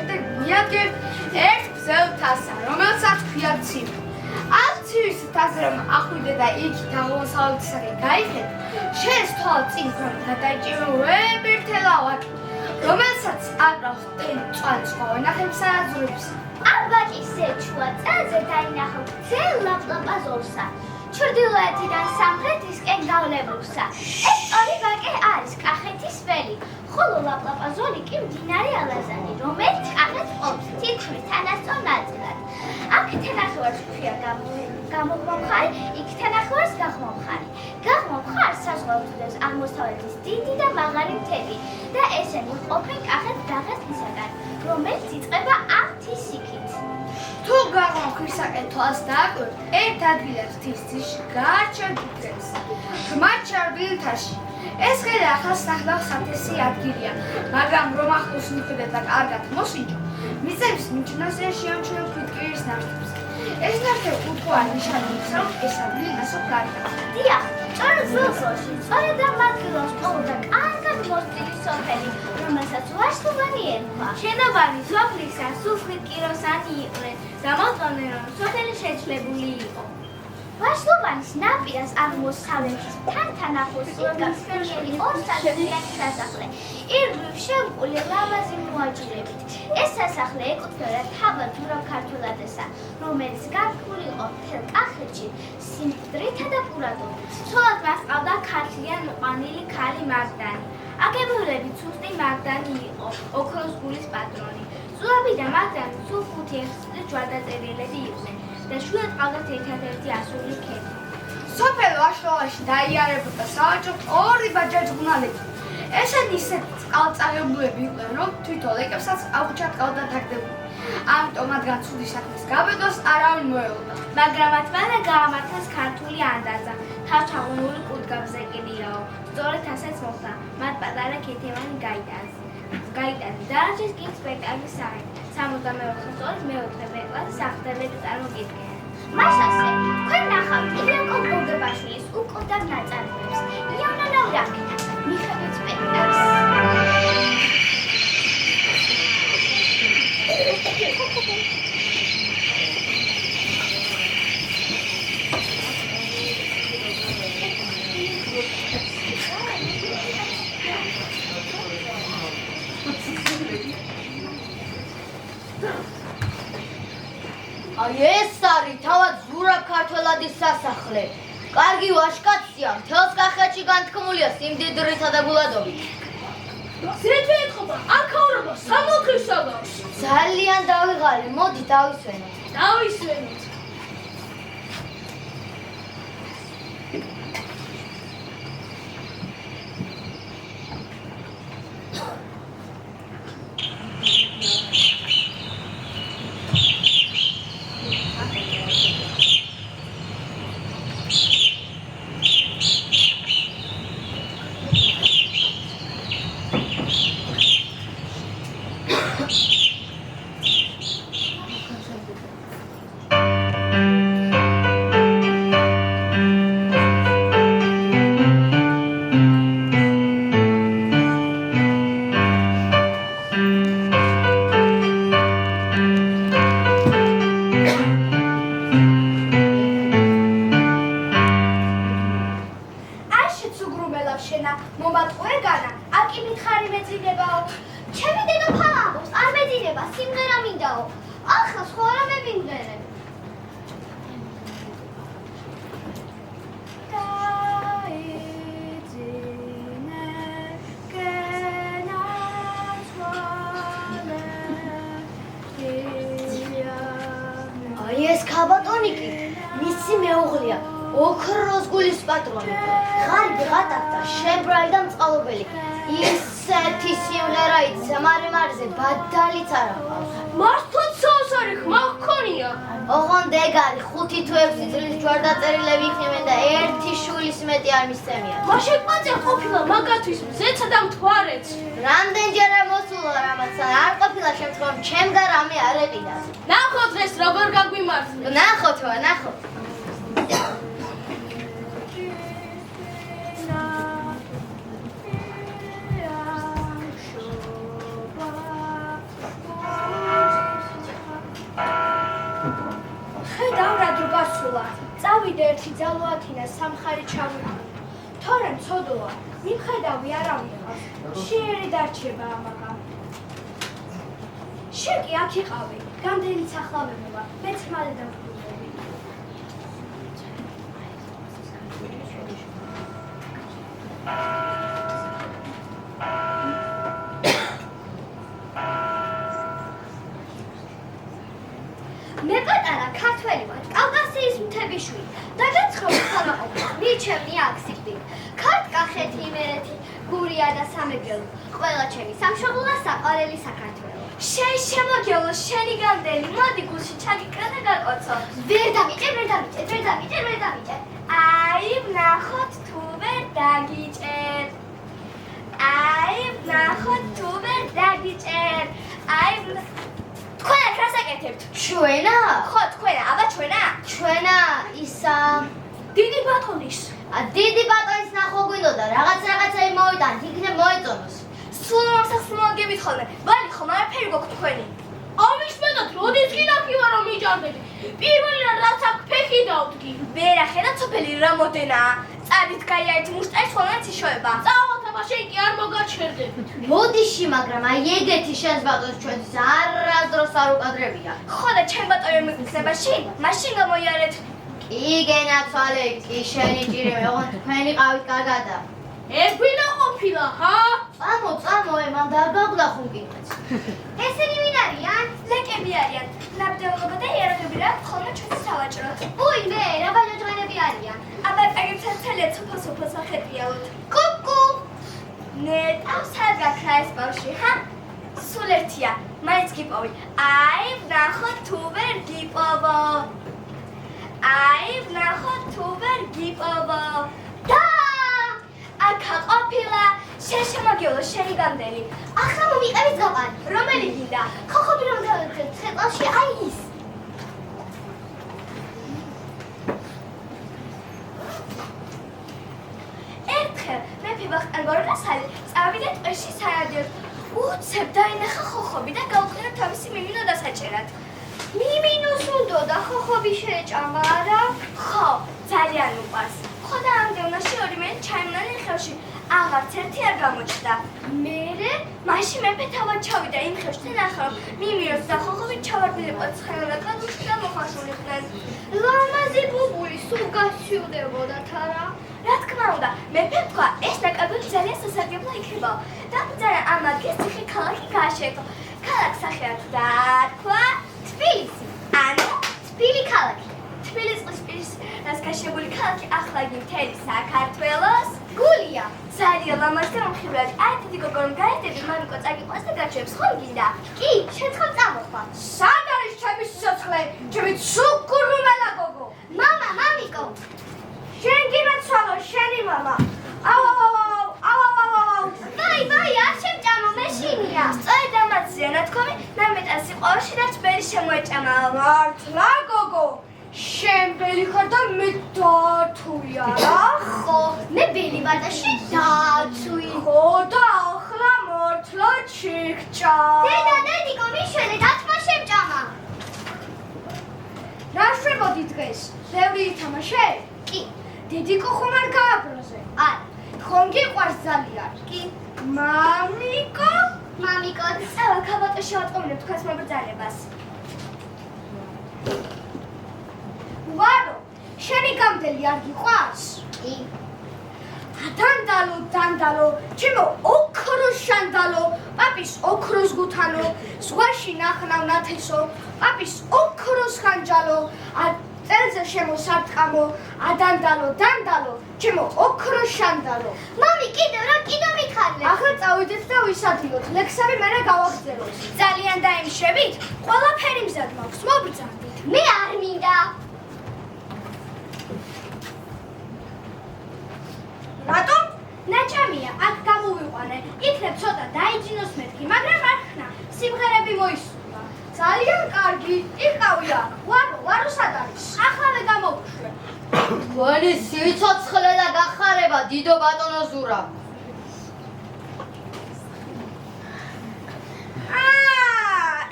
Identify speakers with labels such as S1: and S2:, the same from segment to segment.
S1: შემდეგ მიაგებთ ერთ გზელ თასა, რომელსაც ქვია ცივი. ამ ცივის თასზე რომ ახვიდე და იქით აღმოსავლეთისაკენ გაიხეთ, შენს თვალ წინ გვერდით გადაიჭიმევებ ერთელავად, რომელსაც აკრავს ტენ მწვანე სხვა ვენახებს ანაზურებს.
S2: ამ ვაკის ზეჩუა წელზე დაინახავ ძელ ლაპლაპაზოლსა, ჩრდილოეთიდან სამხრეთისკენ გავლებულსა. ეს ორი ვაკე არის კახეთის ველი, ხოლო ლაპლაპაზოლი კი მდინარე ალაზანი, რომელიც კახეთს ყოფს თითქმის თანასწორ ნაწილად. აქ თანახევარს ქვია გამომხარი, იქ თანახევარს გაღმომხარი. გაღმომხარს საზღვაო უდევს აღმოსავლეთის დიდი და მაღალი მთები და ესენი ყოფენ კახეთს დაღესტნისაგან, რომელიც იწყება ამ მთის იქით.
S1: თუ გაღმომხირსაკენ თვალს დააკვირთ, ერთ ადგილას მთის ძირში გაარჩევთ უძებს, ღრმად ჩარბილ მთაში. ეს ღედა ახალ სახლავს სათესი ადგილია, მაგრამ რომ ახლოს მიხვიდეთ და კარგად მოსინჯო, მიწების მიჯნაზე შეამჩნევ ფიტკირის ნაშთებს. ეს ნაშთები უთხოვარი ნიშანავს, რომ ეს ადგილი ნასოფლარია.
S2: დიახ, სწორედ ზოლში, სწორედ ამ ადგილას ყოლოდა კარგად მოსწილი სოფელი, რომელსაც ვაშლოვანი ერქვა. შენობანი სოფლისა სულხნით კიროსანი იყვნენ და მოწონდნენ, რომ სოფელი შეძლებული იყო. ვაშლოვანის ნაპირას აღმოსავლეთის თან ახლოს სრულგასწრებული ორსართულიანი სასახლე, ირგვლივ შემკული ლამაზი მოაჯირებით. ეს სასახლე ეკუთვნოდა თავად ზურაბ ქართველადესა, რომელიც გარკვეული იყო მთელ კახეთში სიმდიდრითა და პურადობით. ცოლად მას ჰყავდა ქართლიან მოყვანილი ქალი მაგდანი. აგებულებით სუსტი მაგდანი იყო, ოქროს გულის პატრონი. ზურაბი და მაგდანი სულ 5 ეხსიდე ჯვარდაწერიელები იყვნენ და შვილად ჰყავდათ ერთადერთი ასული ქეთი.
S1: სოფელ ვაშლოვანში დაიარებოდა სავაჭროდ ორი ბაჯაჯღუნალები. ესენი ისეთ წყალწარებულები იყვნენ, რომ თვითონ ლეკებსაც აუჩათ ყავდათაგდებული. ამიტომ მათგან ცუდი საქმის გაბედოს არავინ მოელოდა.
S2: მაგრამ მათ მალე გაამართლეს ქართული ანდაზა, თავჩაღუნული კუდგაბზეკილიაო. სწორედ ასეც მოხდა, მათ პატარა ქეთევანი გაიტანეს. დარაჯეს კი სპექტაკლის სახით. 64 წლის მეოთხე ბეკლას სახტელები წარმოგიდგენენ. მასასე, თქვენ ნახავთ ილენკო გოგებაშვილის უკუდარ ნაწარმოებს. იონანავ რაკეთა, მიხედვით სპექტაკლს.
S3: აი ეს არის თავად ზურაბ ქართველადის სასახლე. კარგი ვაჟკაცია, მთელს კახეთში განთქმულია სიმდიდრითა და ბულადობით.
S4: ზეწვე ეთყობა, აქაურობა სამოთხის საგავს.
S3: ძალიან დავიღალე, მოდი დავისვენოთ.
S4: დავისვენოთ.
S3: ეს ქაბატონიკი მისი მეუღლეა, ოქროს გულის პატრონი. ღარიბი ღატაკდა, შებრალი და მწყალობელი. ისეთი სიმღერა იცი, მარზე ბადალიც არ აქვს.
S4: მართლაც საოცარი ხმა ჰქონია.
S3: ოღონდ ეგარი 5 თუ 6 წლის ჯვარდაწერილები იქნებიან და ერთი შვილის მეტი არ მისცემია.
S4: მაშინ პაწია ყოფილა მაგათვის მზეცა და მთვარეც.
S3: რამდენჯერ მოსულა რამაცა არ ყოფილა შემთხვევამ ჩემგან რამე არ ეყიდას.
S4: ნახოთ დღეს როგორ გაგვიმართლეს.
S3: ნახოთ, ნახოთ.
S1: ერთი ძალოათინა სამხარი ჩავიღო. თორემ ცოდოა, მიმხედავი არ ავიღავს. შეერი დარჩება ამაღამ. შენ კი აქ იყავი, გამდენი სახლავებობა, მეც მალე დავბრუნდები.
S2: მე პატარა ქართველი ვარ, კავკასიის მთების შვილი. დაგაცხრობ ხალხობა, მიჩემნი აქ სიკვდილი. ქართკახეთი, იმერეთი, გურია და სამეგრელო. ყველა ჩემი სამშობლოა საყვარელი საქართველო.
S1: შენ შემოგევლო, შენი გამდენი, მოდი გულში ჩაგიკრა და გაკოცო.
S2: ვერ დამიჭერ, ვერ დამიჭერ, ვერ დამიჭერ, ვერ დამიჭერ.
S1: აი, ვნახოთ თუ ვერ დაგიჭერ. აი, ვნახოთ თუ ვერ დაგიჭერ. აი, თქვენ აქ რას აკეთებთ?
S3: ჩვენა?
S1: ხო, თქვენა, აბა ჩვენა?
S3: ჩვენა ისა
S1: დიდი ბატონის.
S3: დიდი ბატონის ნახვა გვინდოდა, რაღაცა მოვიტანთ, იქნებ მოეწონოს.
S1: სულ მომსახს მოგებით ხოლმე. ვალი ხომ არაფერი გვაქვს თქვენი.
S4: ამის მეტად როდის გინახი ვარ რომ მიჭარდები? პირველი რაც აქ ფეხი დავდგი.
S1: ვერა ხედა სოფელი რამოდენაა. წადით გაიარეთ მუშტარის ხოლმე ციშოება.
S4: წავათება შენ კი არ მოგაჩერდები.
S3: ბოდიში, მაგრამ აი ეგეთი შენს ბატონს ჩვენთვის არასდროს არ უკადრებია.
S1: ხო და ჩემ ბატონი მიგრძნება შინ? მაშინ გამოიარეთ.
S3: კი გენაცვალე, კი შენი ჭირე, ოღონდ თქვენი ყავით კარგადა.
S4: ეფილა ყოფილა, ჰა?
S3: წამო, მან დაგაგდა ხუნკინეც.
S2: ესენი ვინ არიან?
S1: ლეკები არიან. ნაბდელობა და იარაღები რა ხოლმე ჩვენს სავაჭროთ.
S2: უი, მე, რა ბაჟაჟღენები არიან?
S1: აბა წაგებ ცალცალია სოფო სახედიალოთ.
S2: კუკუ!
S1: ნეტავ სად გაქრა ეს ბავში, ჰა? სულ ერთია, მაინც გიპოვი. აი, ვნახოთ თუ ვერ გიპოვო. აი, ვნახოთ თუ ვერ გიპოვო.
S2: და!
S1: აქა ყოფილა, შენ შემოგევლო შენი გამდენი.
S2: ახლა მომიყევით გაყან.
S1: რომელი გინდა?
S2: ხოხობი რომ დავექცეთ ცხელში, აი ის.
S1: ერთხელ მეფე ვახტანგ გორგასალი წავიდა ტყეში საადიოდ. უცებ დაინახა ხოხობი და გაუყურა თავისი მიმინო დასაჭერად.
S2: მიმინოს უნდოდა ხოხობი შეჭამა არა?
S1: ხო, ძალიან უყვარს. ხო და ამდენში ორივე ჩაიმნანი ხელში. აღარც ერთი არ გამოჩნდა. მერე მაშინ მეფე თავად ჩავიდა იმ ხელში და ნახა რომ მიმინოს და ხოხობი ჩავარდნილიყო ცხელა კადუში და მოხაშულიყვნენ.
S2: ლამაზი ბუბული სულ გასიუდებოდათ არა?
S1: რა თქმა უნდა, მეფე თქვა, ეს ნაკადული ძალიან სასარგებლო იქნებაო. დამძარა ამ ადგილს ციხე ქალაქი გააშენო. ქალაქს სახელად დაარქვა
S2: თბილისი.
S1: ანუ
S2: თბილი ქალაქი.
S1: თბილისის რაც გაშენებული ქალაქი ახლა იგი მთელი საქართველოს
S2: გულია.
S1: ძალიან ლამაზი და მომხიბლელი. აი დიდი გოგო რომ გაერთები, მამიკო წაგიყვანს და გაჩვენებს, ხომ გინდა?
S2: კი, შენ ხომ წამოხვა?
S1: სად არის ჩემი სიცოცხლე? ჩემი ცუკურუმელა გოგო.
S2: მამა, მამიკო.
S1: შენ გიმეცვალო, შენი მამა. აუ.
S2: ვაი, არ შემჭამო, მე შინია.
S1: სწორედ ამაზეა ნათქვამი, ნამეტად სიყვარულში და წბელი შემოეჭამა. მართლა გოგო, შენ ბელი ხარ და მე დათვი არა?
S2: ხო, მე ბელი ვარ და შენ დაცვი.
S1: ხო და ახლა მართლა ჩიქჭა.
S2: დედიკო, მიშვენე, დათმა შემჭამა.
S1: რა შვებოდი დღეს? ბევრი ითამაშე?
S2: კი,
S1: დედიკო ხომ არ გააბროზე?
S2: არა.
S1: ხომ გიყვარს ძალიან?
S2: კი,
S1: მამიკო?
S2: მამიკო.
S1: წავა ქაბატო შევატყობინებ თქვენს მობრძანებას. ვარო, შენი გამდელი არ გიყვარს?
S2: კი.
S1: დანდალო, ჩემო ოქროს შანდალო, პაპის ოქროს გუთანო, ზღვაში ნახნავ ნათესო, პაპის ოქროს ხანჯალო, წელზე შემოსარტყამო, დანდალო, ჩემო ოქროს შანდალო.
S2: მამი, კიდევ მითხარლე.
S1: ახლა წავიდეთ და ვისადილოთ, ლექსები მერე გავაგზავნოთ. ძალიან დაიმშრებით? ყველაფერი მზად მაქვს, მობრძანდით.
S2: მე არ მინდა.
S1: რატომ? ნაჭამია, აქ გამოვიყვანე. იქნებ ცოტა დაიძინოს მეთქი, მაგრამ არ ხნა. სიმღერები მოისურვა. ძალიან კარგი, იყავი აქ. ვარო სად არის? ახლა გამოვუშვე.
S3: თქვენი სიცოცხლე და გახარება, დიდო ბატონო ზურაბ.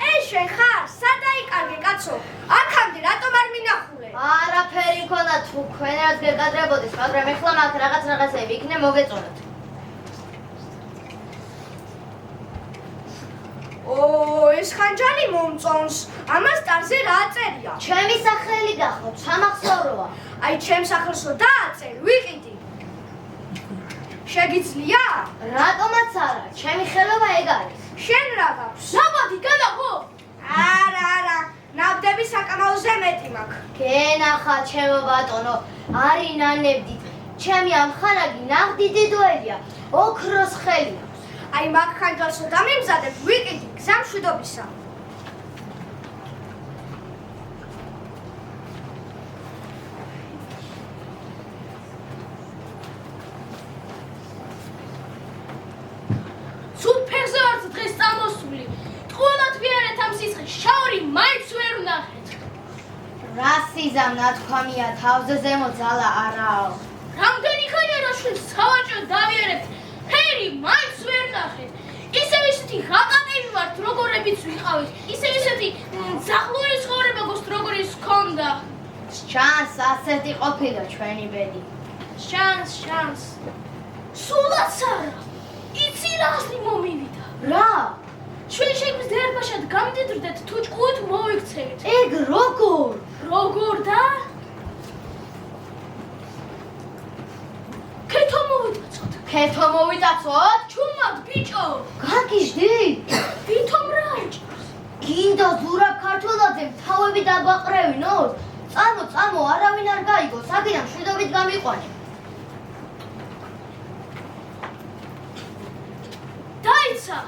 S1: ეს შენ ხარ? სად დაიკარგე, კაცო? აქამდე რატომ არ მინახულე?
S3: არაფერი მქონდა თუ ქვენაც გეკადრებოდეს, მაგრამ ეხლა მათ რაღაცები იქნე მოგეწონათ.
S1: ეს ხანჯალი მომწონს. ამას ტარზე რა აწერია?
S3: ჩემი სახელი გახლობ, სამახსოვროა.
S1: აი ჩემ სახელსო დააწერ, ვიყიდი. შეგიძლია?
S3: რატომაც არა, ჩემი ხელობა ეგ არის.
S1: შენ რა გაქვს?
S4: ნაბადი გადაღო.
S1: არა, ნავდები საკამაოზე მეტი მაქვს.
S3: გენახა ჩემო ბატონო, არი ნანებდით. ჩემი ამ ხანაგი ნახდი დიდოელია, ოქროს ხელი.
S1: აი მაგ ხანჯალსო დამიმზადებ, ვიყიდი, გზა მშვიდობისა.
S4: სულ ფეხზე ვართ დღეს წამოსული. ტყუილად ვიარეთ ამ სისხლს, შაური მაინც ვერ ვნახეთ.
S3: რა სიზამ ნათქვამია, თავზე ზემო ძალა არაო.
S4: რამდენი ხანია რა შენ სავაჭრო დავიარეთ, ფერი მაინც ვერ ვნახეთ. ისევ ისეთი ღაყაყები ვართ, როგორებიც ვიყავით, ისევ ისეთი ძაღლური ცხოვრება გოს როგორიც ჰქონდა.
S3: ჩანს ასეთი ყოფილა ჩვენი ბედი.
S4: შანს. სულაც არა. იცი რა ასლი მომივიდა.
S3: რა?
S4: ჩვენ შეგვიძლია დერბაშად გამდიდრდეთ თუ ჭკუით მოვიქცევით.
S3: ეგ როგორ?
S4: როგორ და? ქეთო მოვიტაცოთ.
S3: ქეთო მოვიტაცოთ?
S4: ჩუმად ბიჭო.
S3: გაგიჟდი?
S4: ვითომ რა ეჭირს?
S3: გინდა ზურაბ ქართველაძემ თავები დაგვაყრევინოს? წამო, არავინ არ გაიგო, საკიდან მშვიდობით გამიყვანე.
S4: დაიცა.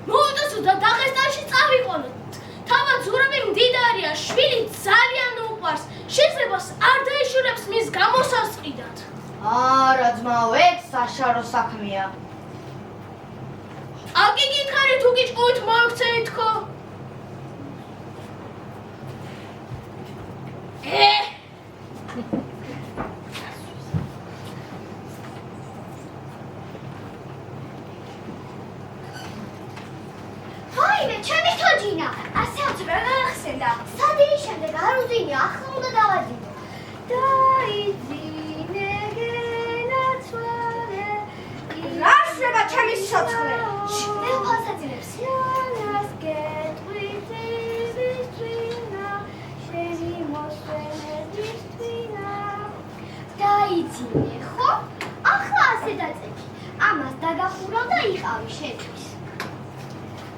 S4: მოვიტაცოთ და დაღესტანში წავიყვანოთ. თავად ზურაბი მდიდარია, შვილი ძალიან უყვარს. შესაძლებას არ დაიშურებს მის გამოსასყიდად.
S3: არა ძმაო, ეგ საშარო საქმეა.
S4: აგიგითხარი თუ გიჭკუით მოვიქცევით ხო?
S2: ვაიმე, ჩემი თოჯინა, ასე აცრა რა ახსენდა. სადირის შემდეგ არ უძინია, ახლა უნდა დავაძინო. დაიძინე გენაცვალე.
S1: რა შება ჩემი სიცოცხლე?
S2: მე ფასაძინებს. დაიძინე, ხო? ახლა ასე დაწექი. ამას დაგახურავ და იყავი შენთვის.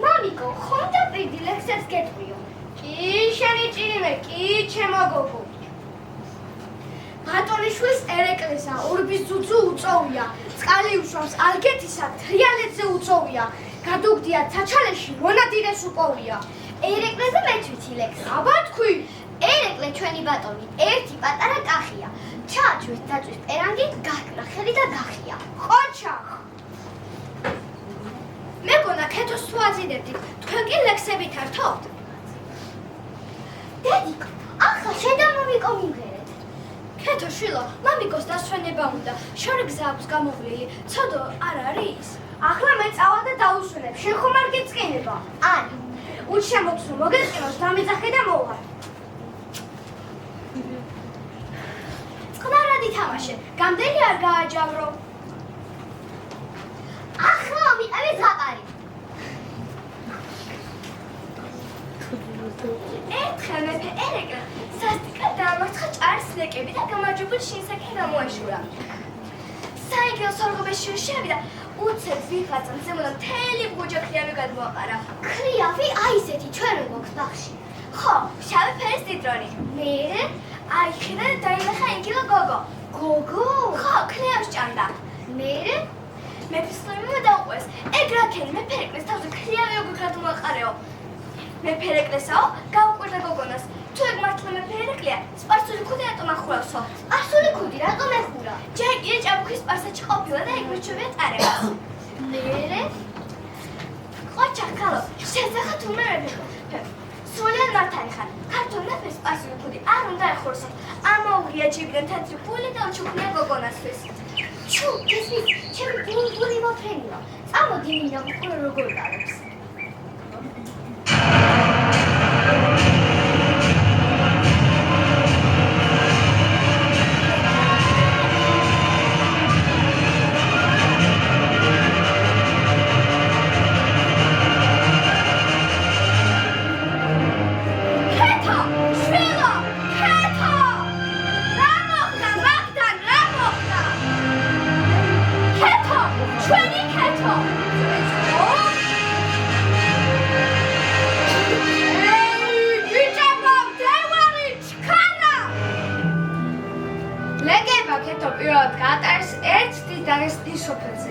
S2: მამიკო, ხომ დაპირდი ლექსებს გეტყვიო?
S1: კი, შენი ჭირიმე, კი, ჩემო გოგო. ბატონიშვილს ერეკლესა, ორბის ძუძუ უწოვია. წყალი უშავს ალგეთისა, თრიალეთზე უწოვია. გადუგდია ცაჩალეში, მონადირეს უპოვია.
S2: ერეკლეზე მეც ვიცი ლექსი.
S1: აბა თქვი,
S2: ერეკლე ჩვენი ბატონი, ერთი პატარა კახია. ჩააჩვენს დაწვის პერანგით, გაკრა ხელი და გახია.
S1: ყოჩახ. მეგონა ქეთოს თუ აზიდებდით, თქვენ კი ლექსებით ართობთ?
S2: დედიკო, ახლა შედამომიკო მიმღერეთ.
S1: ქეთო შვილო, მამიკოს დასვენება უნდა. შორი გზა აქვს გამოვლილი, ცოდო არ არის? ახლა მე წავალ და დაუსვენებ, შენ ხომ არ გიწყინება?
S2: არა.
S1: უშემოც რომ მოგეწყინოს, დამეძახე და მოვალ. წყნარად ითამაშე, გამდელი არ გააჯავრო.
S2: ახლა ამიყევი ზაყარი.
S1: ერთხელ მეფე ერეკლე სასტიკად დაამარცხა ჭარის ლეკები და გამარჯვებული შინსაკენ გამოეშურა. საინგილო სორღობეში შევიდა, უცებ ვიღაცამ ზემოდან მთელი ბუჯაკლიავი გადმოაყარა.
S2: ქლიავი აი ესეთი ჩვენ რომ გვაქვს ბაღში.
S1: ხო, შავი ფერის ციტრონი. მერე აიხიდა და დაინახა ინგილო გოგო.
S2: გოგო?
S1: ხო, ქლიავს ჭამდა. მერე მეფის ხმები დაუყვეს. ეგ რა ქენი მეფე ერეკლეს თავზე ქლიავი ოქრად მოაყარეო. მეფე ერეკლესაო, გავუკვირდა გოგონას. თუ ეგ მართლა მეფე ერეკლეა, სპარსული ქუდი რატომ ახურავსო?
S2: სპარსული ქუდი რატომ ეხურა?
S1: ჯერ ჭაბუქის სპარსეთში ყოფილა და ეგ მირჩევია წარებას. მერე ყოჩახ ქალო, შეძახა თურმე მეფე. სულიად მართალი ხარ. ქართულ მეფეს სპარსული ქუდი არ უნდა ეხურსო. ამოუღია ჯიბიდან თეთრი ფული და უჩუქნია გოგონასთვის.
S2: ჩუ, გესმის, ჩემი ბულბული მოფრენია. წამოდი მინდა ვუყურე როგორ გარებს.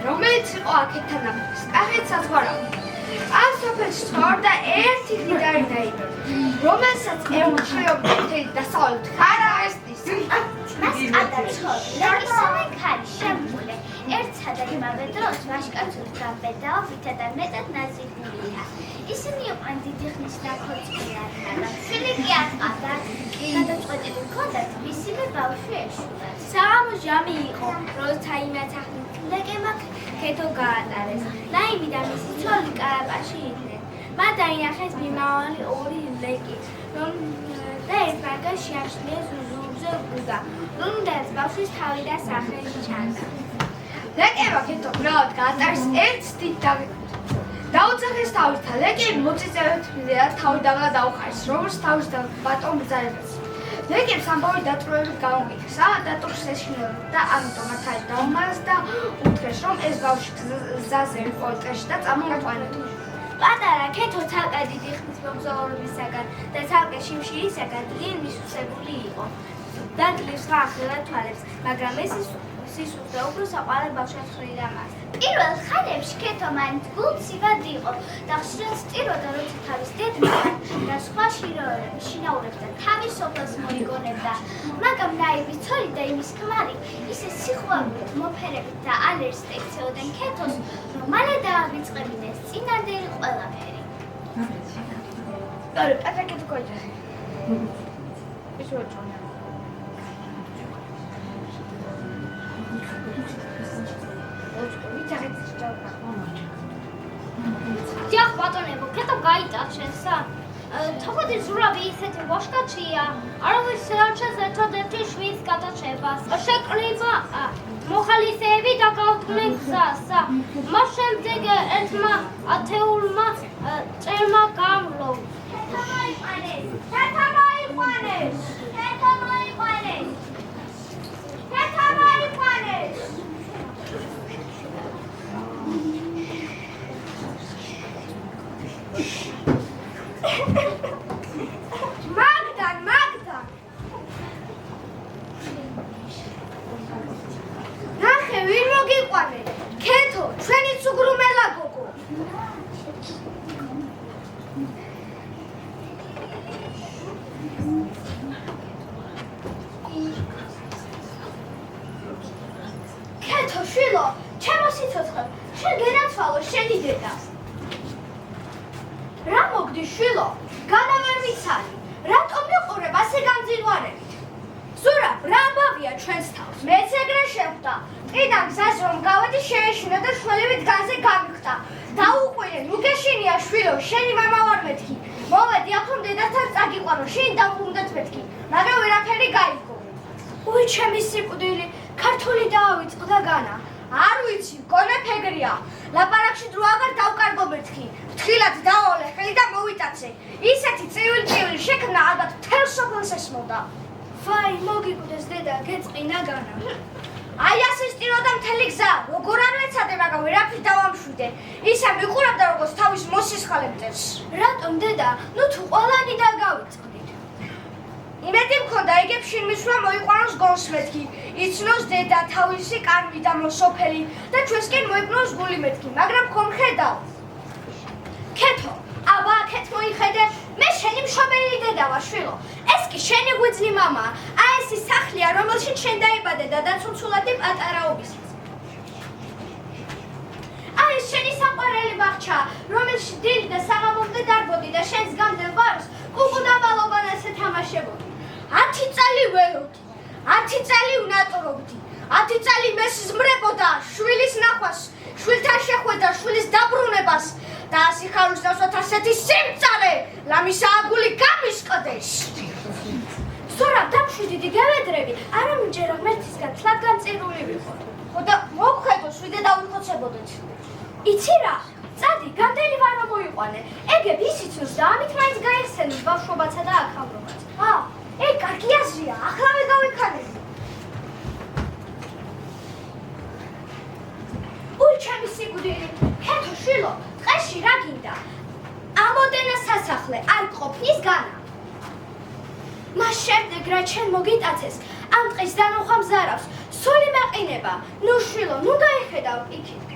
S1: რომელიც იყო აქეთთან ამას, კახეთ საზღვარავი. ამ სოფელში ცხოვრობდა ერთი მდიდარი ნაიბი, რომელსაც ემუჩნეობდა მთელი დასავლეთ ხარაესტის.
S2: მას ადაცხოვდა ისევე ქარი შემკულე, ერთსა და იმავე დროს ვაჟკაცური გამბედაობითა და მეტად ნაზიკურითა. ისინი იყვნენ დიდი ხნის ნაქორწინებიანი და შვილი კი არ ყავდათ. გადაწყვეტილი ჰქონდათ მისივე ბავშვი ეშურათ.
S4: საღამო ჟამი იყო, როცა იმათ ახლა ქეთო გაატარეს. ნაიმი და მისი ცოლი კარაპაში იყვნენ. მათ დაინახეს მიმავალი ორი ლეკი, და ერთმანეთს შეაშლიეს ზურგზე ბუდა, რომლითაც ბავშვის თავი და სახელი ჩანდა.
S1: ლეკებმა ქეთო მრავად გაატარეს ერთ დიდ დაუძახეს თავისთან. ლეკები მოწიწევით და თავი დაღლა დაუხარეს, როგორც თავის და ბატონ ბრძანებას. ლეკებს ამბავი დატყვევებით გამოგიქეს, დატურს ეშინოდა და ამიტომ მათ არის დაუმარეს და უთხრეს, რომ ეს ბავშვი გზაზე იყო ტყეში და წამოყვანეთ.
S4: პატარა ქეთო ცალკე დიდი ხნის მოგზაურობისაგან და ცალკე შიმშილისაგან ძალიან მისუსებული იყო. დადლებს ხახლა თვალებს, მაგრამ ეს სისუსტე უფრო საყვარელ ბავშვს ხრიდა მას.
S2: პირველ ხანებში ქეთო მაინც გულწივად იყო და ხშირად სტიროდა, როცა თავის დედმისთან და სხვა შინაურებთან თავის სოფელს მოიგონებდა. მაგრამ ნაიბის ცოლი და იმის ქმარი ისე სიხვალულით, მოფერებით და ალერს ექცეოდნენ ქეთოს, რომ მალე დაავიწყებინეს წინანდელი ყველაფერი.
S1: Doğru, paketi koyacağız. Bir şey olacak.
S2: დიახ ბატონებო, ქეთო გაიტაცესა. თქო ზურავი ისეთი ვაშკაცია, არავის არჩევს ერთადერთი შვილის გადაჭებას. შეკრიბა მოხალისეები და გაუქმენ გზასა. მას შემდეგ ერთმა ათეულმა წერმა გამლო. ქეთო მოიყვანეს. ქეთო მოიყვანეს. ქეთო მოიყვანეს. ქეთო მოიყვანეს.
S1: Magdan. ნახე, ვინ მოგიყვანე? ქეთო, ჩვენი ცუგრუმელა გოგო. ქეთო, შვილო, ჩემო სიცოცხლე, შენ გენაცვალო შენი დედა. რა მოგდი შვილო? განა ვერ ვიცარი. რატომ მიყურებ ასე გამძინვარებით? ზურაბ, რა ამბავია ჩვენს თავს? მეც ეგრე შეხვდა. ტყიდან გზაზე რომ გავედი, შეეშინა და შველივით განზე გამიხდა. დაუყვირე, ნუ გეშინია შვილო, შენი მამა ვარ მეთქი. მოვედი აქ რომ დედასთან წაგიყვანო, შენ დავუბრუნდეთ მეთქი. მაგრამ ვერაფერი გაიგო. უი, ჩემი სიკვდილი, ქართული დაავიწყდა განა. არ ვიცი, მგონე ფეგრია. ლაპარაკში დრო აღარ დავკარგო მეთქი. ფრთხილად დავავლე ხელი და მოვიტაცე. ისეთი წივილი შექმნა ალბათ მთელ სოფელს ესმოდა.
S4: ვაი, მოგიკვდეს დედა, გეწყინა განა.
S1: აი ასე სტიროდა მთელი გზა. როგორ არ ვეცადე, მაგრამ ვერაფრით დავამშვიდე. ისე მიყურავდა როგორც თავის მოსისხალებდეს.
S4: რატომ დედა? ნუ თუ ყველანი დაგავიწყდით.
S1: იმედი მქონდა იგებ შინმისვლა მოიყვანოს გონს მეთქი. იცნოს დედა თავისი კარგი და მოსოფელი და ჩვენსკენ მოიპნოს გული მეთქი, მაგრამ ხომ ხედავ. ქეთო, აბა აქეთ მოიხედე, მე შენი მშობელი დედა ვარ შვილო. ეს კი შენი ღვიძლი მამაა. აი ეს ის სახლია, რომელშიც შენ დაიბადე და დაცუცულადი პატარაობისას. აი ეს შენი საყვარელი ბაღჩაა, რომელშიც დილი და საღამომდე დარბოდი და შენს გამდელ ვარს კუკუდაბალობანას ეთამაშებოდი. 10 წელი ველოდი, 10 წელი ვნატრობდი, 10 წელი მესიზმრებოდა შვილის ნახვას, შვილთან შეხვედრას, შვილის დაბრუნებას და ასიხარულს დავსვათ ასეთი სიმწარე, ლამისა აგული გამისყდეს.
S4: ზურაბ, დამშვიდდი გევედრები, არა მიჯერა ღმერთისგან თლაგან წირული ვიყოთ.
S1: ხო და მოგხედო, შვიდე დავიხოცებოდეთ.
S4: იცი რა? წადი, გამდელი ვარ რომ მოიყვანე. ეგებ ისიცნოს და ამით მაინც გაიხსენოს ბავშვობაცა და აქავრობაც.
S1: ეგ კარგი აზრია, ახლავე გავიქანები.
S4: უი, ჩემი სიკვდილი, ქეთო შვილო, ტყეში რა გინდა?
S1: ამოდენა სასახლე, არ ყოფნის განა.
S4: მას შემდეგ რა ჩვენ მოგიტაცეს, ამ ტყის დანუხვა მზარავს, სული მაყინება. ნუ შვილო, ნუ გაიხედავ იქით.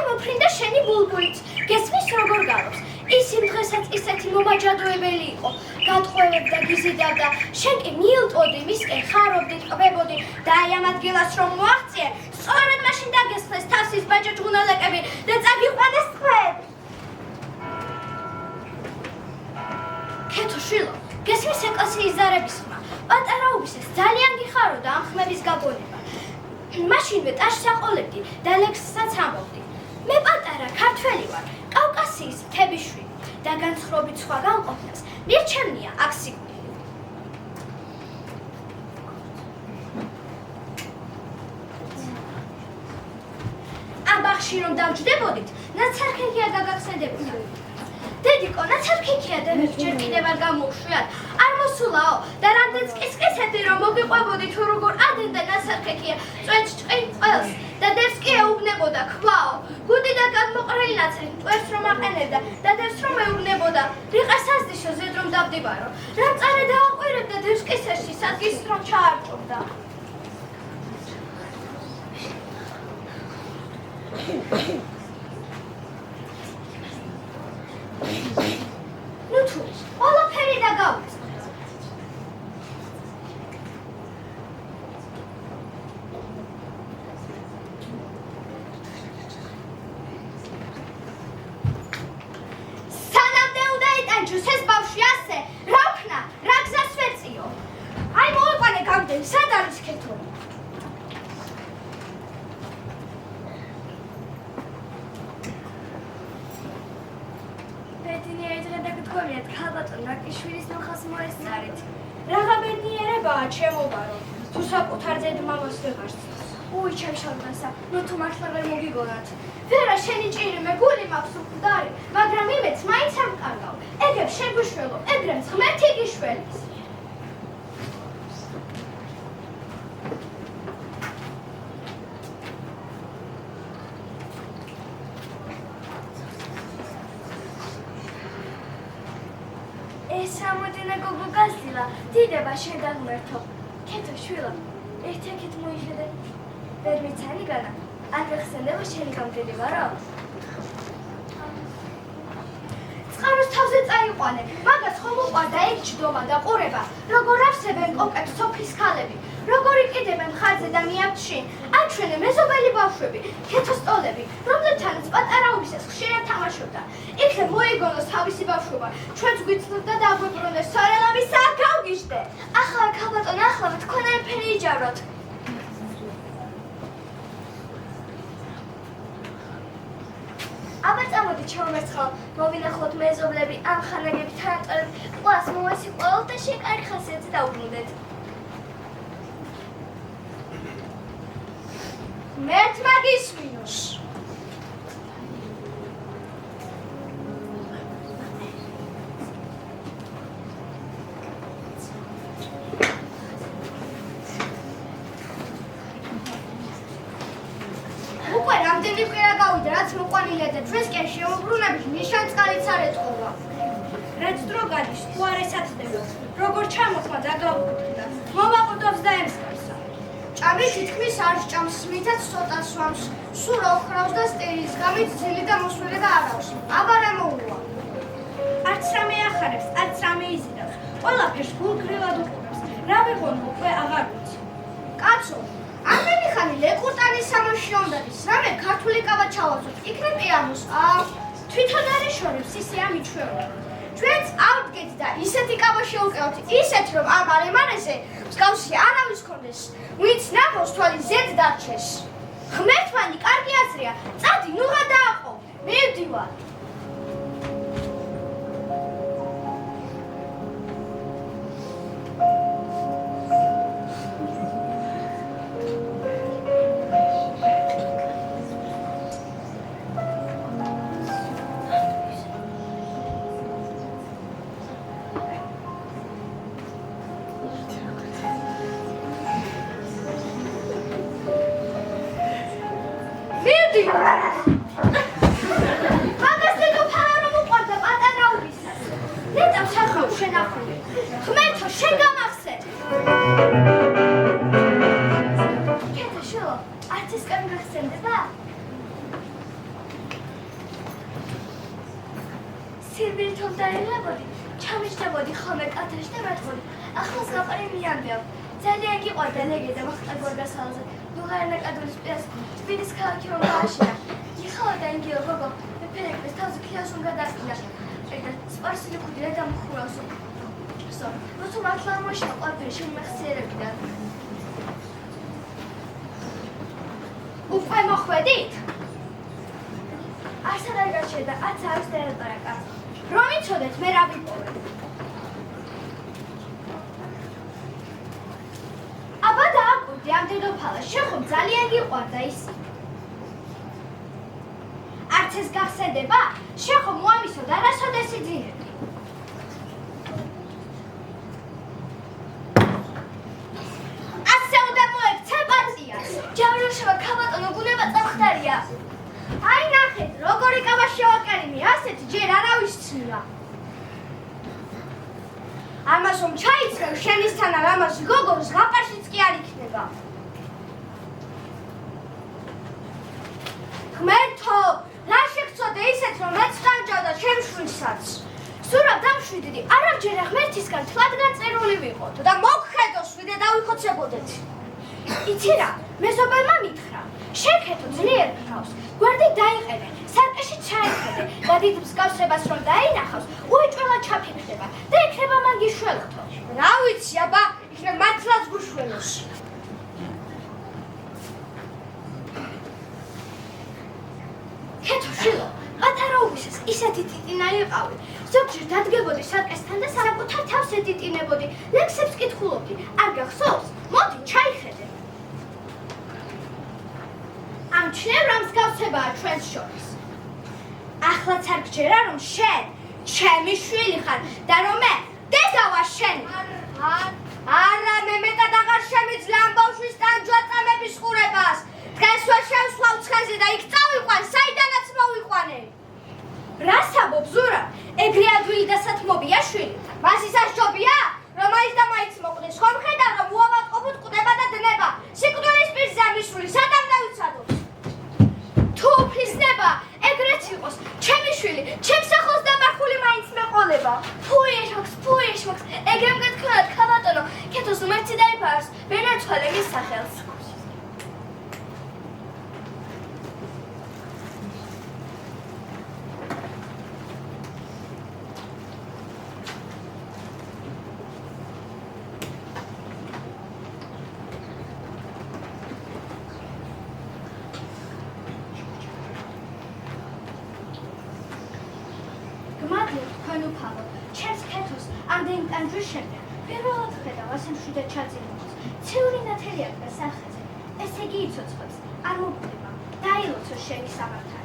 S2: მომფრინდა შენი ბულბულით. გესმის როგორ გალობს? ის იმ დღესაც ისეთი მომაჯადოებელი იყო. გატყვევებდა, გიზიდავდა. შენ კი მიილტოდი, მისკენ ხარობდი, ტყბებოდი და აი ამ ადგილას რომ მოაღწიე, სწორედ მაშინ დაგესხეს თავსის ბაჯაჯღუნალაკები და წაგიყვანეს ტყვეები. ქეთოშვილო, გესმის ეკლესიის ზარების ხმა. პატარაობისას ძალიან გიხაროდა ამ ხმების გაგონება. მაშინვე ტაშს აყოლებდი და ლექსსაც ამბობდი. მე პატარა ქართველი ვარ, კავკასიის მთებიშვილი და განცხრობით სხვა განყოფნას მირჩენია აქ სიკვდილი. ამ ბაღში რომ დავჯდებოდით, ნაცარქექია გაგახსენდებოდა. დედიკო, ნაცარქექია დევებს ჯერ კიდევ არ გამოვშვიათ. არ მოსულაო და რამდენიც კისკისებდი რომ მოგიყვებოდი თუ როგორ ადენდა ნაცარქექია წვენს ჭყინტ ყველს და დევს კი ეუბნებოდა ქვაო. გუდი და გადმოყრილი ნაცრით მტვერს რომ აყენებდა და დევს რომ ეუბნებოდა რიყას ასდიშო ზედ რომ დავდიბარო. რამ წარე დააყვირებდა დევს კისერში სადგის რომ ჩაარჭობდა. ნუ თუ ყველაფერი დაგავიწყდა. სანამდე უნდა იტანჯოს ეს ბავშვი ასე, რა ვქნა, რა გზას ვეწიო. აი მოვიყვანე გამდენ, სად არის ქეთო? გთხოვიათ ქალბატონ რაკიშვილის მოხალს მოესწარით. რაღა ბედნიერებაა ჩემო ბარო, თუ საკუთარ ძედ-მამას ვეღარცნოს. უი ჩემ შალდასა, ნუ თუ მართლა ვერ მოგიგონათ. ვერა შენი ჭირი მე გული მაქვს უყდარი, მაგრამ იმეც მაინც არ მკარგავ. ეგებს შეგვიშველო, ეგრემ ღმერთი გიშველის. ეს ამოდინა გოგო გასილა, დიდება შენ დაგმერთო. ქეთო შვილო, ერთ-ერთით მოიხედე. ვერ მიცანი განა, არ გახსენდება შენი გამგელი ვარო? წყაროს თავზე წაიყვანე, მაგას ხომ უყვარდა ეგ ჯდომა და ყურება, როგორ ავსებენ კოკებს სოფლის ქალები, როგორ იყიდებენ ხარზე და მიაბჩინ, აჩვენე მეზობელი ბავშვები, ქეთოსტოლები, რომლებთანაც პატარაობისას ხშირად თამაშობდა. იქნებ მოიგონოს თავისი ბავშვობა, ჩვენც გვიცნოთ და დაგვებრუნდეს, სორელამის არ გავგიჟდე. ახლა ქალბატონ, ახლა თქვენ არაფერი იჯავროთ. აბა წამოდი ჩავმერცხალ, მოვინახოთ მეზობლები, ამ ხანაგები თანატოლები, ყველას მოვასიყვაოთ და შენ კარგი ხასიათზე დავუბრუნდეთ. მერთ მაგისმინოს. უკვე რამდენი კვირა გავიდა, რაც მოყვანილია და ჩვენს კი შემოbrunებით ნიშანწყალიც არ ეთხოვა. რაც დრო გადის, თუ არ ესაცდება, როგორ ჩამოხმა და გავუქდა, მოვაყუდობს და ემსგავსა. ჭამი თითქმის არ სჭამს, მითაც ცოტა სვამს, სულ რა უხრავს და სტერის გამით ძილი და მოსვლე და არავს. აბა რა მოუვა. არც რამე ახარებს, არც რამე იზიდავს, ყველაფერს გულგრილად უყურებს. რა ვიღონ უკვე აღარ ვიცი. კაცო, ამდენი ხანი ლეკურტანის სამოში უნდადის, რამე ქართული კავა ჩავაცოთ, იქნებ პიანოს, თვითონ არ ეშორებს ისე ამიჩვევა. ჩვენც ავდგეთ და ისეთი კავა შევუკევოთ, ისეთ რომ ამ არემარეზე მსგავსი არავის ქონდეს, ვინც ნახოს თვალი ზედ დარჩეს. ღმერთმანი კარგი აზრია, წადი, ნუღა დააყო, მივდივარ. მაგას დედო ფარო მოყვარდა პატარაობისას. ნეტავ სახაო შენახული. ღმერთო, შენ გამახსენ. ქეთო შვილო, არც ეს კანი გახსენდება? სირბილით რომ დაელებოდი, ჩამიჯდებოდი ხოლმე კათაში და მეთქოდი. ახლოს გაყარი მიამდევ. ძალიან გიყვარდა ლეგენდა ვახტანგ გორგასალზე. ნუღარანა კადულის პირას თბილისის ქალაქი რომ გააშია. იხაოდა ინგილო გოგო, მეფერეკდეს თავზე ქიას რომ გადასკიდა. და სპარსული ქუდი რა დამხურავს. როცა მართლა მოშია ყველაფერი შემეხსიერებიდან. უკვე მოხვედით? არც არ გაჩერდა, არც არის დელაპარაკა. რომ იცოდეთ, მე რა ვიპოვე. აბა დააკვირდი ამ დედოფალას, შენ ხომ ძალიან გიყვარდა ის. არც ეს გახსენდება? შენ ხომ მოამისოდ არასოდეს იძინებდი. ჯავროშევა ქალბატონო გუნება წამხდარია. აი ნახეთ, როგორი კაბა შევაკარიმი, ასეთი ჯერ არავის ცნია. ამას რომ ჩაიცრევ შენისთან არ ამას გოგოს ზღაპარშიც კი არ იქნება. ღმერთო, რა შეგწოდე ისეთ რომ მეც გამჯავდა შემშვილსაც. სურაბ დამშვიდდი, არამჯერა ღმერთისგან თლადგან წერული ვიყოთ და მოგხედო შვიდე დავიხოცებოდეთ. იცი რა, მეზობელმა მითხრა, შეკეთო ძლიერ ქრავს, გვერდი დაიყენე, სარკეში ჩაეხედე და დიდ მსგავსებას რომ დაინახავს, უეჭველად ჩაფიქრდება და იქნება მან გიშველთო. რა ვიცი, აბა, იქნება მართლაც გუშველოს. ქეთო შილო, პატარა უბისას ისეთი ტიტინა იყავი. ზოგჯერ დადგებოდი სარკესთან და საკუთარ თავს ეტიტინებოდი, ლექსებს კითხულობდი, არ გახსოვს? მოდი, ჩაიხედე. ამჩნევ რა მსგავსებაა ჩვენს შორის. ახლაც არ გჯერა რომ შენ ჩემი შვილი ხარ და რომ მე დედა ვარ შენი. არა, მე მეტად აღარ შემიძლია ამ ბავშვის ტანჯვა წამების ყურებას. დღეს ვარ შევსვავ ცხენზე და იქ წავიყვან, საიდანაც მოვიყვანე. რა საბობ ზურა? ეგრე ადვილი და სათმობია შვილი. მას ის ასჯობია? რომ მაინც და მაინც მოკვდეს. ხომ ხედავ რომ უავადყოფოდ კვდება და დნება. სიკვდილის პირზე ამისული სადამ დავიცადოთ. თუ უფლისნება, ეგრეც იყოს, ჩემი შვილი, ჩემს ახლოს დამარხული მაინც მეყოლება. ფუიეშოქს, ეგრემ გეთქვათ, ქალბატონო, ქეთოს უმერთი დაიფარს, ვერ აცვალე მის სახელს. ჩემს ქეთოს ამდენი ტანჯვის შემდეგ პირველად ხედავ ასე მშვიდად ჩაძირებას. ციური ნათელი აქვს სახეზე. ესე იგი იცოცხლებს, არ მოგდება, დაილოცოს შენი სამართალი.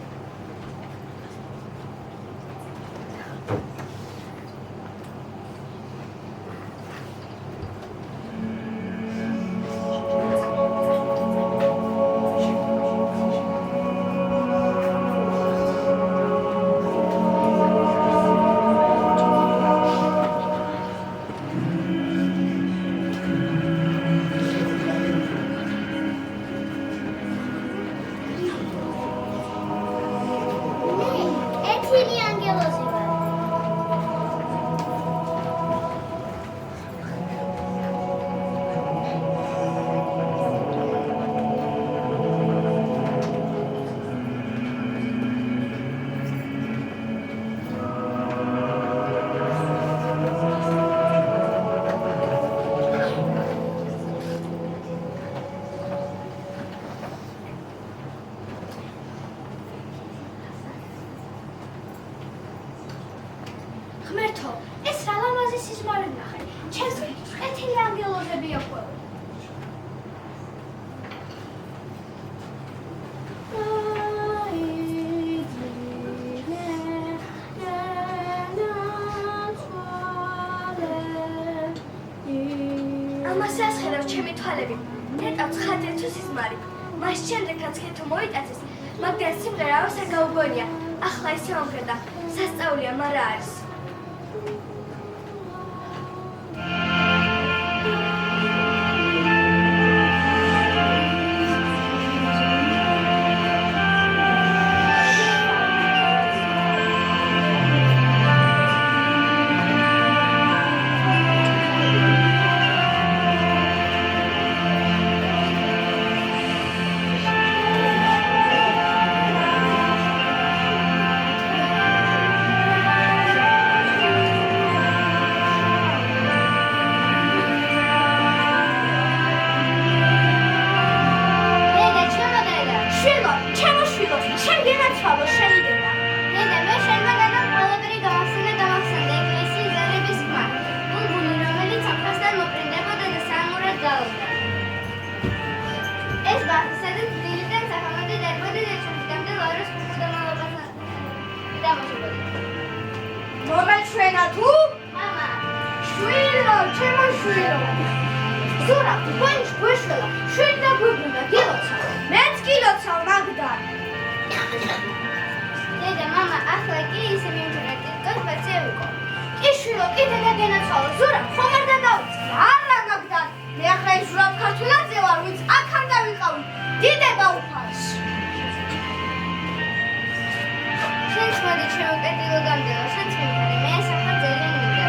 S2: ღმერთო, ეს რა ლამაზი სიზმარი ნახე. ჩემს ყეთილი ანგელოზები აყვევ. ამას ასხედავ ჩემი თვალები. ნეტავ ცხადია თუ სიზმარი. მას შემდეგაც ქეთო მოიტაცეს, მაგრამ სიმღერა არ გაუგონია. ახლა ისე მომხედა. სასწაულია, მაგრამ არის.
S1: ჩემო შვილო. ზურაბ, თქვენი გვეშველა, შვილი და გვიბრუნდა, გილოცავ. მეც გილოცავ, მაგდა.
S2: დედა, მამა, ახლა კი ისე მიმდინარე კონსპექცია ვიყო.
S1: კი შვილო, კიდე და გენაცვალო. ზურაბ, ხომ არ გადავიწყე? არა, მაგდა. მე ახლა ის ზურაბ ქართველაძე ვარ, ვინც აქამდე დავიყავი. დიდება უფალს.
S2: შენც მოდი ჩემო კეთილო გამდელო, შენც მიმდინარე, მე ეს ახლა ძალიან მინდა.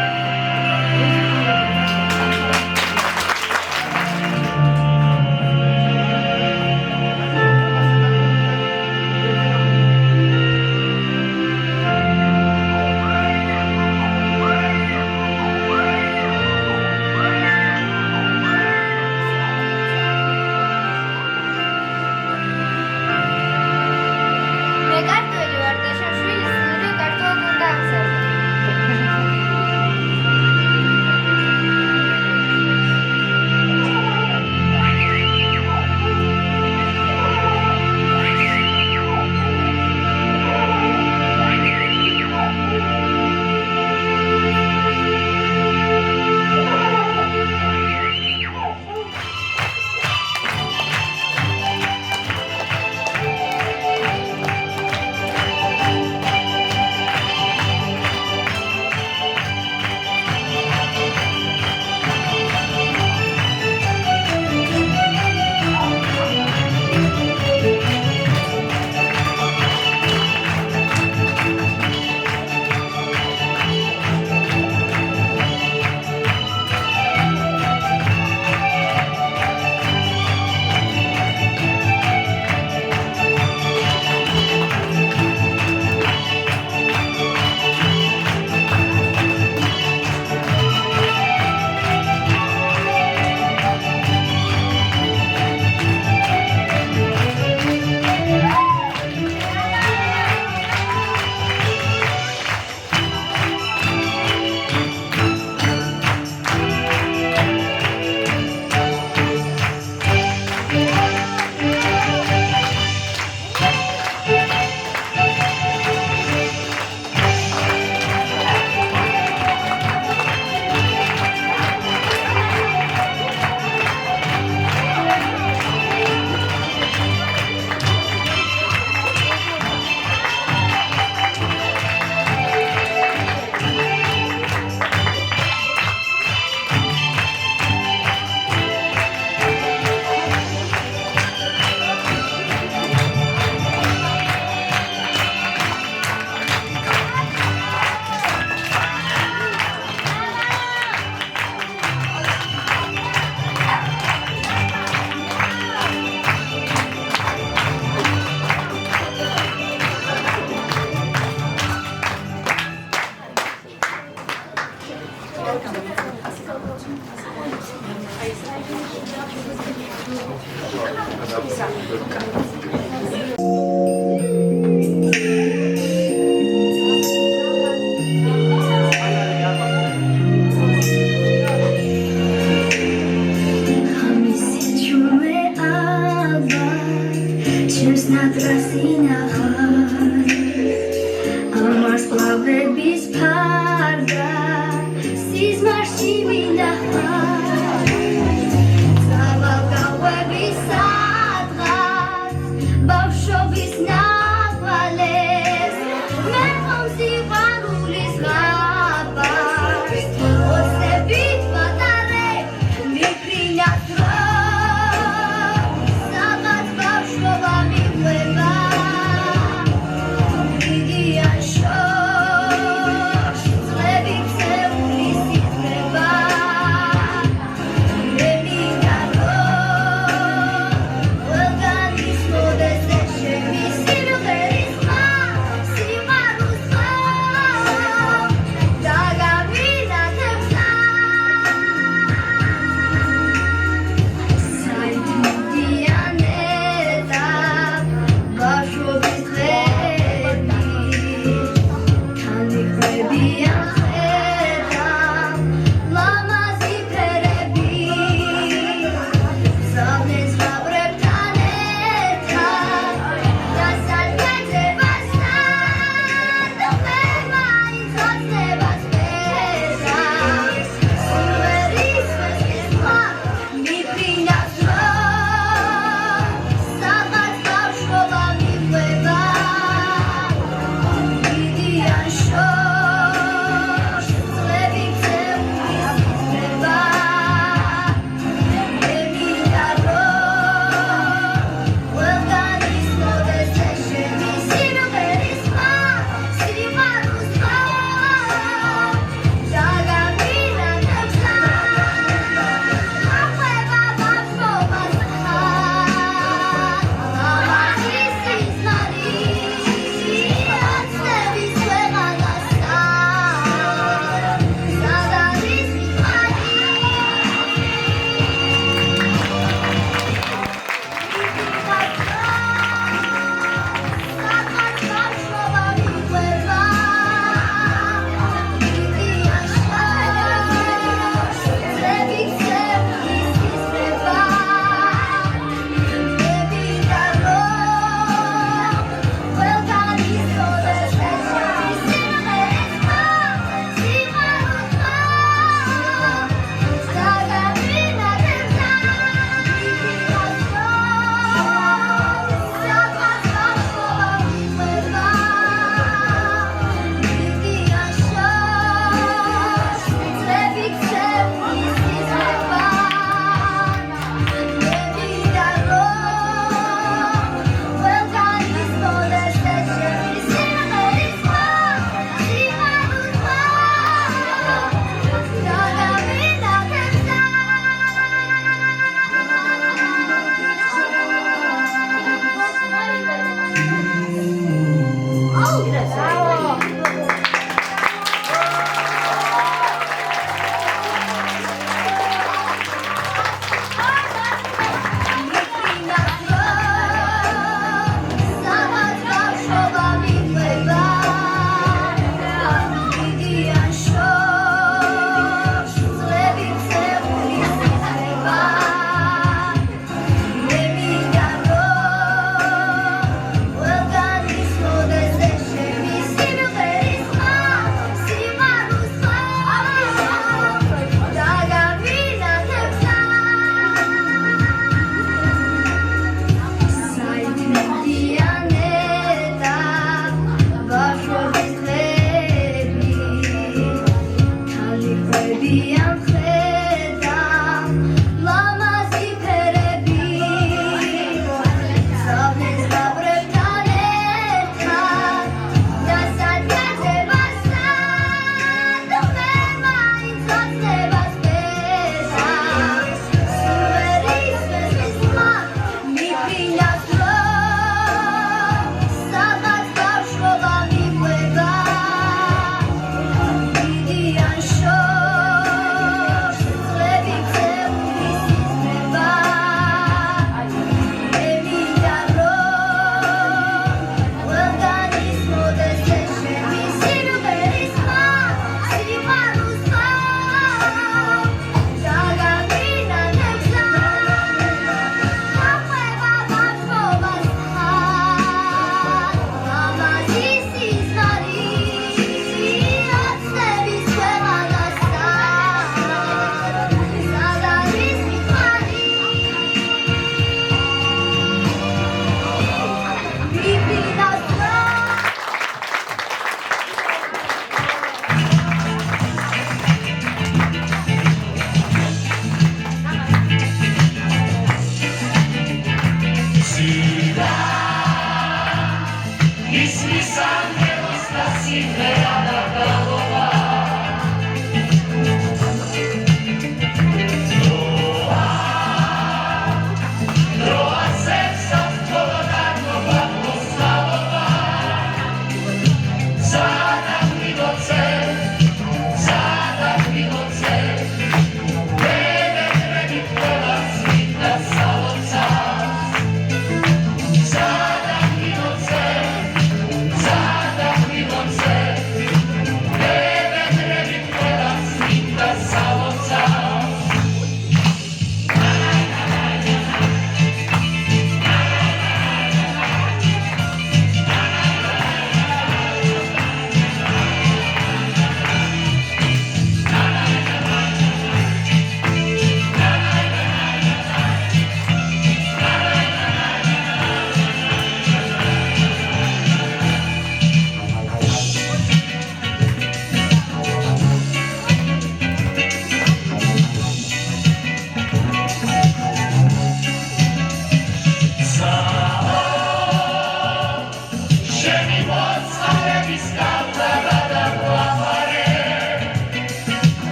S2: მე კარტველი ვარ და შენ შვილის სულ კარტოა უნდა აღზარდე.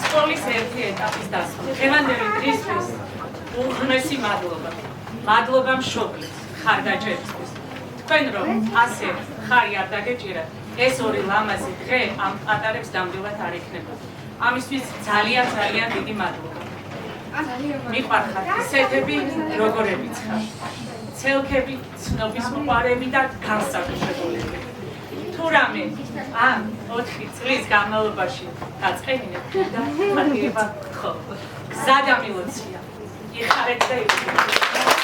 S5: სკოლის ერთი ეტაპის დასრულება. დღევანდელი დღისთვის უღრმესი მადლობა. მადლობა მშობლებს, ხარდაჭერისთვის. თქვენ რომ ასე ხარი არ დაგეჭირათ, ეს ორი ლამაზი დღე ამ პატარებს დამდილად არ იქნება. ამისთვის ძალიან დიდი მადლობა. მიყვარხართ ისეთები, როგორებიც ხართ. ცელქები, ცნობის მოყარები და განსაკუთრებულები. თუ რამე ამ 4 წლის განმავლობაში დაწყენინეთ და მადლობა გთხოვ. გზა გამილოცია. იხარეთ და იგრძნობით.